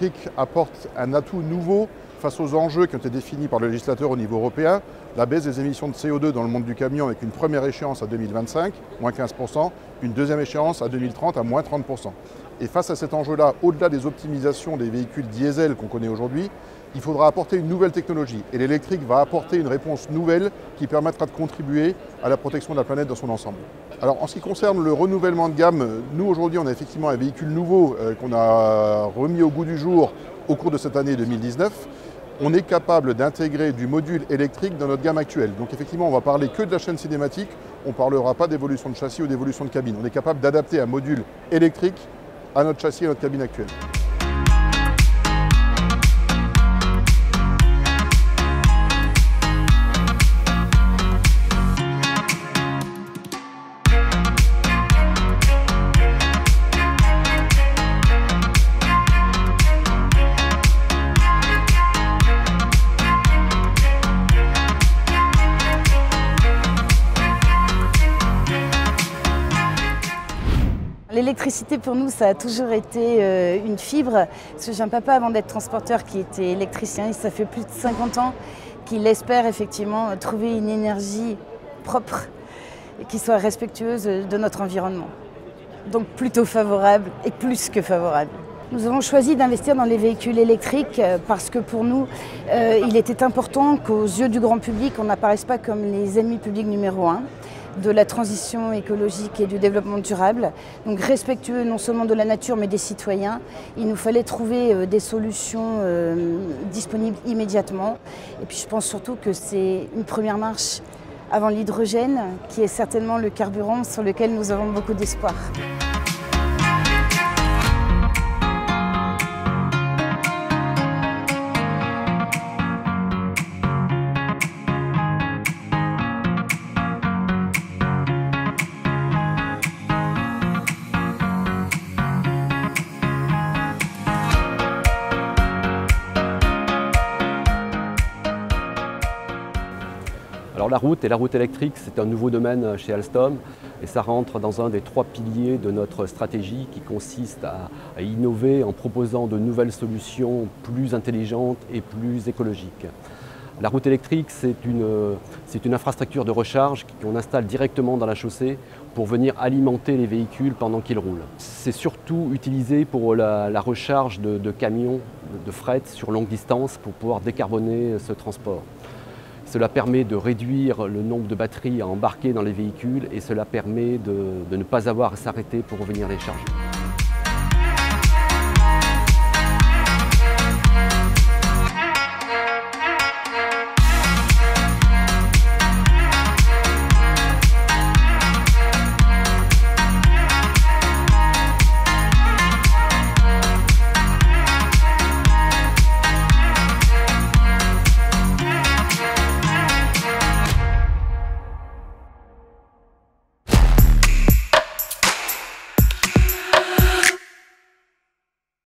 électrique apporte un atout nouveau face aux enjeux qui ont été définis par le législateur au niveau européen, la baisse des émissions de CO2 dans le monde du camion avec une première échéance à 2025, moins 15%, une deuxième échéance à 2030 à moins 30%. Et face à cet enjeu-là, au-delà des optimisations des véhicules diesel qu'on connaît aujourd'hui, il faudra apporter une nouvelle technologie. Et l'électrique va apporter une réponse nouvelle qui permettra de contribuer à la protection de la planète dans son ensemble. Alors en ce qui concerne le renouvellement de gamme, nous aujourd'hui on a effectivement un véhicule nouveau qu'on a remis au goût du jour au cours de cette année 2019. On est capable d'intégrer du module électrique dans notre gamme actuelle. Donc effectivement, on ne va parler que de la chaîne cinématique, on ne parlera pas d'évolution de châssis ou d'évolution de cabine. On est capable d'adapter un module électrique à notre châssis et à notre cabine actuelle. L'électricité pour nous, ça a toujours été une fibre. Parce que j'ai un papa avant d'être transporteur qui était électricien et ça fait plus de 50 ans qu'il espère effectivement trouver une énergie propre et qui soit respectueuse de notre environnement. Donc plutôt favorable et plus que favorable. Nous avons choisi d'investir dans les véhicules électriques parce que pour nous, il était important qu'aux yeux du grand public, on n'apparaisse pas comme les ennemis publics numéro 1 de la transition écologique et du développement durable. Donc respectueux non seulement de la nature mais des citoyens, il nous fallait trouver des solutions disponibles immédiatement. Et puis je pense surtout que c'est une première marche avant l'hydrogène qui est certainement le carburant sur lequel nous avons beaucoup d'espoir. Alors la route et la route électrique, c'est un nouveau domaine chez Alstom et ça rentre dans un des 3 piliers de notre stratégie qui consiste à innover en proposant de nouvelles solutions plus intelligentes et plus écologiques. La route électrique, c'est une infrastructure de recharge qu'on installe directement dans la chaussée pour venir alimenter les véhicules pendant qu'ils roulent. C'est surtout utilisé pour la recharge de camions, de fret sur longue distance pour pouvoir décarboner ce transport. Cela permet de réduire le nombre de batteries à embarquer dans les véhicules et cela permet de ne pas avoir à s'arrêter pour revenir les charger.